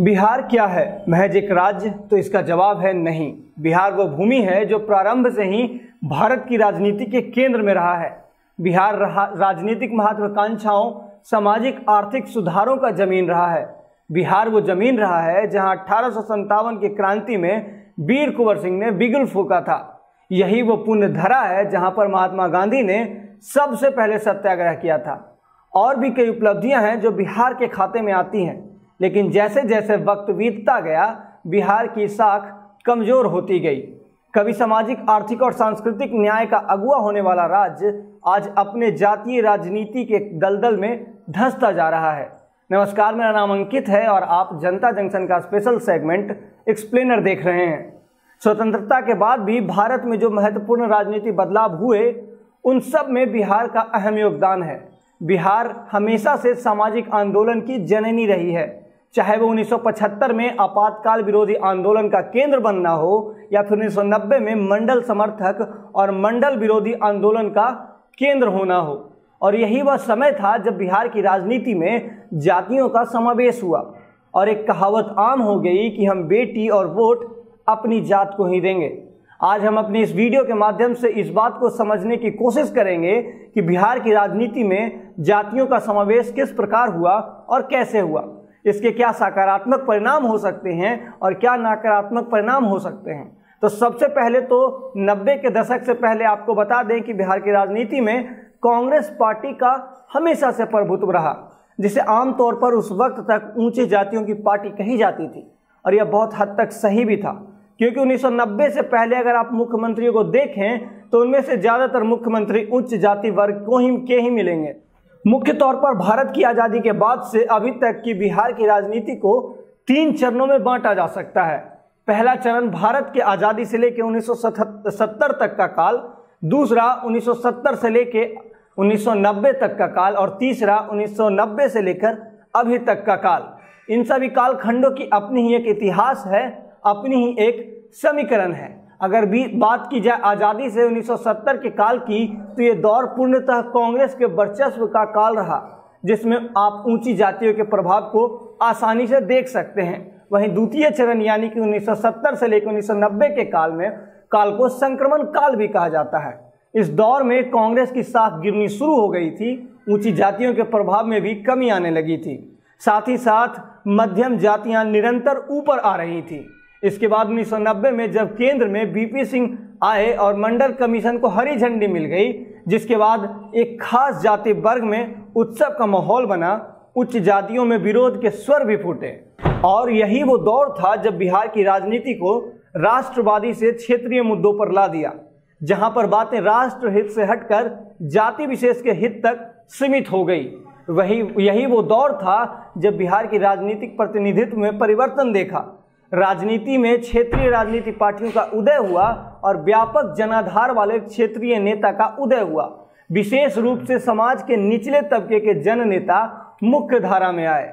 बिहार क्या है? महज एक राज्य? तो इसका जवाब है नहीं। बिहार वो भूमि है जो प्रारंभ से ही भारत की राजनीति के केंद्र में रहा है। बिहार राजनीतिक महत्वाकांक्षाओं, सामाजिक आर्थिक सुधारों का जमीन रहा है। बिहार वो जमीन रहा है जहां 1857 की क्रांति में वीर कुंवर सिंह ने बिगुल फूंका था। यही वो पुण्य धरा है जहां पर महात्मा गांधी ने सबसे पहले सत्याग्रह किया था। और भी कई उपलब्धियां हैं जो बिहार के खाते में आती हैं, लेकिन जैसे जैसे वक्त बीतता गया बिहार की साख कमजोर होती गई। कभी सामाजिक, आर्थिक और सांस्कृतिक न्याय का अगुवा होने वाला राज्य आज अपने जातीय राजनीति के दलदल में धंसता जा रहा है। नमस्कार, मेरा नाम अंकित है और आप जनता जंक्शन का स्पेशल सेगमेंट एक्सप्लेनर देख रहे हैं। स्वतंत्रता के बाद भी भारत में जो महत्वपूर्ण राजनीतिक बदलाव हुए उन सब में बिहार का अहम योगदान है। बिहार हमेशा से सामाजिक आंदोलन की जननी रही है, चाहे वो 1975 में आपातकाल विरोधी आंदोलन का केंद्र बनना हो या फिर 1990 में मंडल समर्थक और मंडल विरोधी आंदोलन का केंद्र होना हो। और यही वह समय था जब बिहार की राजनीति में जातियों का समावेश हुआ और एक कहावत आम हो गई कि हम बेटी और वोट अपनी जात को ही देंगे। आज हम अपनी इस वीडियो के माध्यम से इस बात को समझने की कोशिश करेंगे कि बिहार की राजनीति में जातियों का समावेश किस प्रकार हुआ और कैसे हुआ, इसके क्या सकारात्मक परिणाम हो सकते हैं और क्या नकारात्मक परिणाम हो सकते हैं। तो सबसे पहले तो 90 के दशक से पहले आपको बता दें कि बिहार की राजनीति में कांग्रेस पार्टी का हमेशा से प्रभुत्व रहा, जिसे आमतौर पर उस वक्त तक ऊंची जातियों की पार्टी कही जाती थी। और यह बहुत हद तक सही भी था, क्योंकि 1990 से पहले अगर आप मुख्यमंत्रियों को देखें तो उनमें से ज़्यादातर मुख्यमंत्री उच्च जाति वर्ग के ही मिलेंगे। मुख्य तौर पर भारत की आज़ादी के बाद से अभी तक की बिहार की राजनीति को 3 चरणों में बांटा जा सकता है। पहला चरण भारत की आज़ादी से लेकर 1970 तक का काल, दूसरा 1970 से लेकर 1990 तक का काल और तीसरा 1990 से लेकर अभी तक का काल। इन सभी कालखंडों की अपनी ही एक इतिहास है, अपनी ही एक समीकरण है। अगर भी बात की जाए आज़ादी से 1970 के काल की, तो ये दौर पूर्णतः कांग्रेस के वर्चस्व का काल रहा, जिसमें आप ऊंची जातियों के प्रभाव को आसानी से देख सकते हैं। वहीं द्वितीय चरण यानी कि 1970 से लेकर 1990 के काल को संक्रमण काल भी कहा जाता है। इस दौर में कांग्रेस की साख गिरनी शुरू हो गई थी, ऊंची जातियों के प्रभाव में भी कमी आने लगी थी, साथ ही साथ मध्यम जातियां निरंतर ऊपर आ रही थी। इसके बाद 1990 में जब केंद्र में वीपी सिंह आए और मंडल कमीशन को हरी झंडी मिल गई, जिसके बाद एक खास जाति वर्ग में उत्सव का माहौल बना, उच्च जातियों में विरोध के स्वर भी फूटे। और यही वो दौर था जब बिहार की राजनीति को राष्ट्रवादी से क्षेत्रीय मुद्दों पर ला दिया, जहां पर बातें राष्ट्रहित से हटकर जाति विशेष के हित तक सीमित हो गई। यही वो दौर था जब बिहार की राजनीतिक प्रतिनिधित्व में परिवर्तन देखा। राजनीति में क्षेत्रीय राजनीतिक पार्टियों का उदय हुआ और व्यापक जनाधार वाले क्षेत्रीय नेता का उदय हुआ। विशेष रूप से समाज के निचले तबके के जन नेता मुख्य धारा में आए।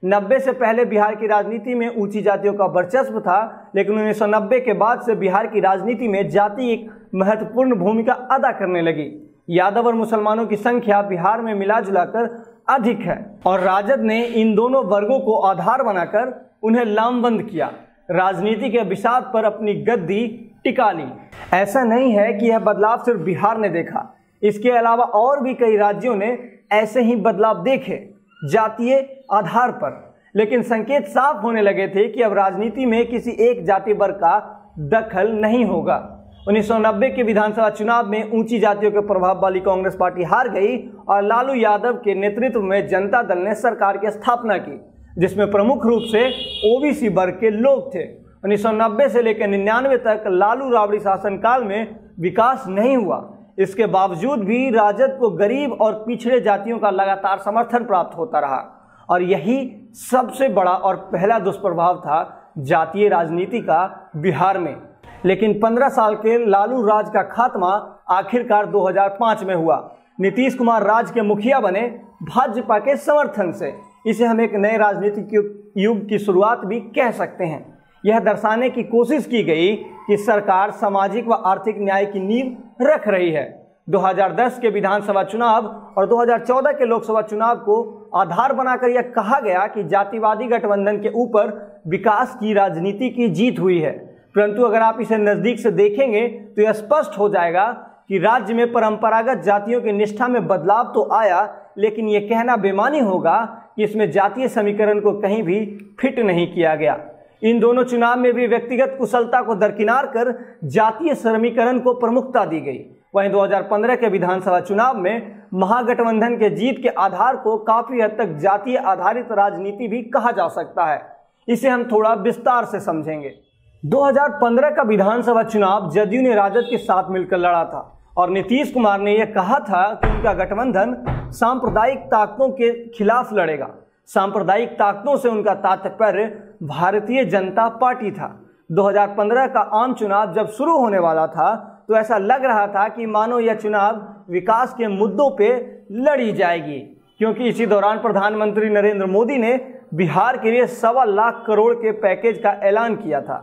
90 से पहले बिहार की राजनीति में ऊंची जातियों का वर्चस्व था, लेकिन 1990 के बाद से बिहार की राजनीति में जाति एक महत्वपूर्ण भूमिका अदा करने लगी। यादव और मुसलमानों की संख्या बिहार में मिला जुलाकर अधिक है और राजद ने इन दोनों वर्गों को आधार बनाकर उन्हें लामबंद किया, राजनीति के विषाद पर अपनी गद्दी टिका ली। ऐसा नहीं है कि यह बदलाव सिर्फ बिहार ने देखा, इसके अलावा और भी कई राज्यों ने ऐसे ही बदलाव देखे जातीय आधार पर। लेकिन संकेत साफ होने लगे थे कि अब राजनीति में किसी एक जाति वर्ग का दखल नहीं होगा। 1990 के विधानसभा चुनाव में ऊंची जातियों के प्रभाव वाली कांग्रेस पार्टी हार गई और लालू यादव के नेतृत्व में जनता दल ने सरकार की स्थापना की, जिसमें प्रमुख रूप से ओबीसी वर्ग के लोग थे। 1990 से लेकर 99 तक लालू राबड़ी शासनकाल में विकास नहीं हुआ। इसके बावजूद भी राजद को गरीब और पिछड़े जातियों का लगातार समर्थन प्राप्त होता रहा और यही सबसे बड़ा और पहला दुष्प्रभाव था जातीय राजनीति का बिहार में। लेकिन 15 साल के लालू राज का खात्मा आखिरकार 2005 में हुआ। नीतीश कुमार राज के मुखिया बने भाजपा के समर्थन से। इसे हम एक नए राजनीतिक युग की शुरुआत भी कह सकते हैं। यह दर्शाने की कोशिश की गई कि सरकार सामाजिक व आर्थिक न्याय की नींव रख रही है। 2010 के विधानसभा चुनाव और 2014 के लोकसभा चुनाव को आधार बनाकर यह कहा गया कि जातिवादी गठबंधन के ऊपर विकास की राजनीति की जीत हुई है। परंतु अगर आप इसे नजदीक से देखेंगे तो यह स्पष्ट हो जाएगा कि राज्य में परंपरागत जातियों की निष्ठा में बदलाव तो आया, लेकिन यह कहना बेमानी होगा कि इसमें जातीय समीकरण को कहीं भी फिट नहीं किया गया। इन दोनों चुनाव में भी व्यक्तिगत कुशलता को दरकिनार कर जातीय समीकरण को प्रमुखता दी गई। वहीं 2015 के विधानसभा चुनाव में महागठबंधन के जीत के आधार को काफी हद तक जातीय आधारित राजनीति भी कहा जा सकता है। इसे हम थोड़ा विस्तार से समझेंगे। 2015 का विधानसभा चुनाव जदयू ने राजद के साथ मिलकर लड़ा था और नीतीश कुमार ने यह कहा था कि उनका गठबंधन सांप्रदायिक ताकतों के खिलाफ लड़ेगा। सांप्रदायिक ताकतों से उनका तात्पर्य भारतीय जनता पार्टी था। 2015 का आम चुनाव जब शुरू होने वाला था तो ऐसा लग रहा था कि मानो यह चुनाव विकास के मुद्दों पे लड़ी जाएगी, क्योंकि इसी दौरान प्रधानमंत्री नरेंद्र मोदी ने बिहार के लिए 1.25 लाख करोड़ के पैकेज का ऐलान किया था,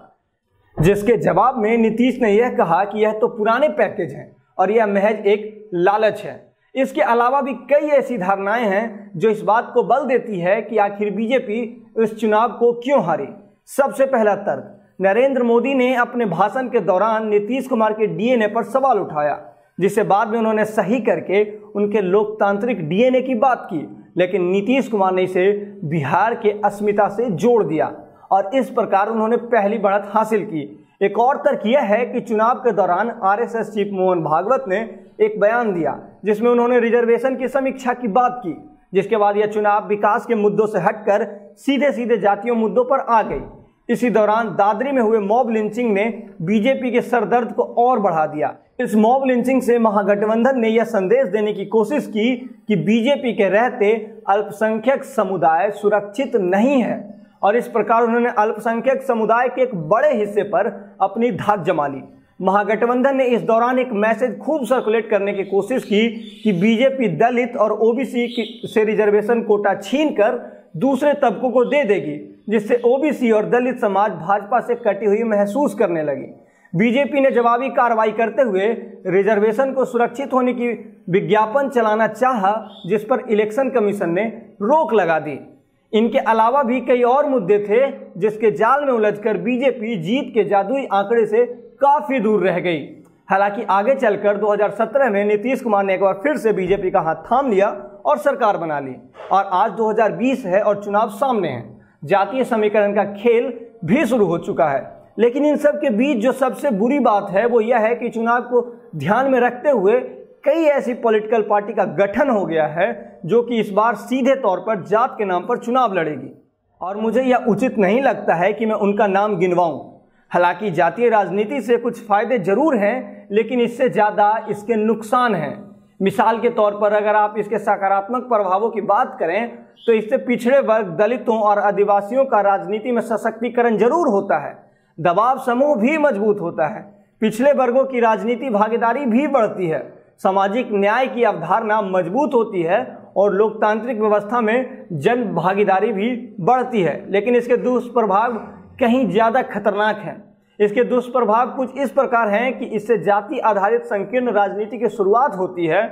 जिसके जवाब में नीतीश ने यह कहा कि यह तो पुराने पैकेज हैं और यह महज एक लालच है। इसके अलावा भी कई ऐसी धारणाएं हैं जो इस बात को बल देती है कि आखिर बीजेपी इस चुनाव को क्यों हारी। सबसे पहला तर्क, नरेंद्र मोदी ने अपने भाषण के दौरान नीतीश कुमार के डीएनए पर सवाल उठाया, जिसे बाद में उन्होंने सही करके उनके लोकतांत्रिक डीएनए की बात की, लेकिन नीतीश कुमार ने इसे बिहार के अस्मिता से जोड़ दिया और इस प्रकार उन्होंने पहली बढ़त हासिल की। एक और तर्क यह है कि चुनाव के दौरान आरएसएस चीफ मोहन भागवत ने एक बयान दिया जिसमें उन्होंने रिजर्वेशन की समीक्षा की बात की, जिसके बाद यह चुनाव विकास के मुद्दों से हटकर सीधे सीधे जातीय मुद्दों पर आ गई। इसी दौरान दादरी में हुए मॉब लिंचिंग ने बीजेपी के सरदर्द को और बढ़ा दिया। इस मॉब लिंचिंग से महागठबंधन ने यह संदेश देने की कोशिश की कि बीजेपी के रहते अल्पसंख्यक समुदाय सुरक्षित नहीं है और इस प्रकार उन्होंने अल्पसंख्यक समुदाय के एक बड़े हिस्से पर अपनी धाक जमा ली। महागठबंधन ने इस दौरान एक मैसेज खूब सर्कुलेट करने की कोशिश की कि बीजेपी दलित और ओबीसी से रिजर्वेशन कोटा छीनकर दूसरे तबकों को दे देगी, जिससे ओबीसी और दलित समाज भाजपा से कटी हुई महसूस करने लगी। बीजेपी ने जवाबी कार्रवाई करते हुए रिजर्वेशन को सुरक्षित होने की विज्ञापन चलाना चाहा, जिस पर इलेक्शन कमीशन ने रोक लगा दी। इनके अलावा भी कई और मुद्दे थे जिसके जाल में उलझकर बीजेपी जीत के जादुई आंकड़े से काफी दूर रह गई। हालांकि आगे चलकर 2017 में नीतीश कुमार ने एक बार फिर से बीजेपी का हाथ थाम लिया और सरकार बना ली और आज 2020 है और चुनाव सामने है। जातीय समीकरण का खेल भी शुरू हो चुका है, लेकिन इन सब के बीच जो सबसे बुरी बात है वो यह है कि चुनाव को ध्यान में रखते हुए कई ऐसी पॉलिटिकल पार्टी का गठन हो गया है जो कि इस बार सीधे तौर पर जात के नाम पर चुनाव लड़ेगी और मुझे यह उचित नहीं लगता है कि मैं उनका नाम गिनवाऊं। हालांकि जातीय राजनीति से कुछ फायदे जरूर हैं, लेकिन इससे ज़्यादा इसके नुकसान हैं। मिसाल के तौर पर अगर आप इसके सकारात्मक प्रभावों की बात करें तो इससे पिछड़े वर्ग, दलितों और आदिवासियों का राजनीति में सशक्तिकरण जरूर होता है, दबाव समूह भी मजबूत होता है, पिछले वर्गों की राजनीति भागीदारी भी बढ़ती है, सामाजिक न्याय की अवधारणा मजबूत होती है और लोकतांत्रिक व्यवस्था में जन भागीदारी भी बढ़ती है। लेकिन इसके दुष्प्रभाव कहीं ज़्यादा खतरनाक हैं। इसके दुष्प्रभाव कुछ इस प्रकार हैं कि इससे जाति आधारित संकीर्ण राजनीति की शुरुआत होती है,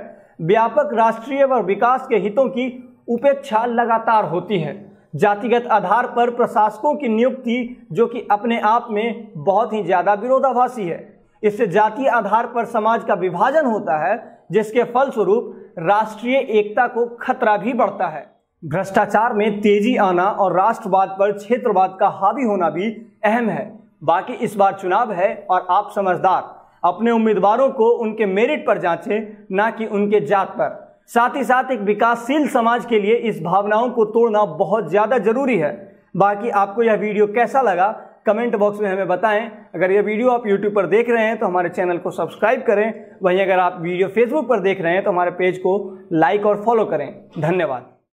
व्यापक राष्ट्रीय व विकास के हितों की उपेक्षा लगातार होती है, जातिगत आधार पर प्रशासकों की नियुक्ति जो कि अपने आप में बहुत ही ज़्यादा विरोधाभासी है। इससे जातीय आधार पर समाज का विभाजन होता है, जिसके फलस्वरूप राष्ट्रीय एकता को खतरा भी बढ़ता है। भ्रष्टाचार में तेजी आना और राष्ट्रवाद पर क्षेत्रवाद का हावी होना भी अहम है। बाकी इस बार चुनाव है और आप समझदार अपने उम्मीदवारों को उनके मेरिट पर जांचें, ना कि उनके जात पर। साथ ही साथ एक विकासशील समाज के लिए इस भावनाओं को तोड़ना बहुत ज़्यादा जरूरी है। बाकी आपको यह वीडियो कैसा लगा कमेंट बॉक्स में हमें बताएं। अगर यह वीडियो आप YouTube पर देख रहे हैं तो हमारे चैनल को सब्सक्राइब करें। वहीं अगर आप वीडियो Facebook पर देख रहे हैं तो हमारे पेज को लाइक और फॉलो करें। धन्यवाद।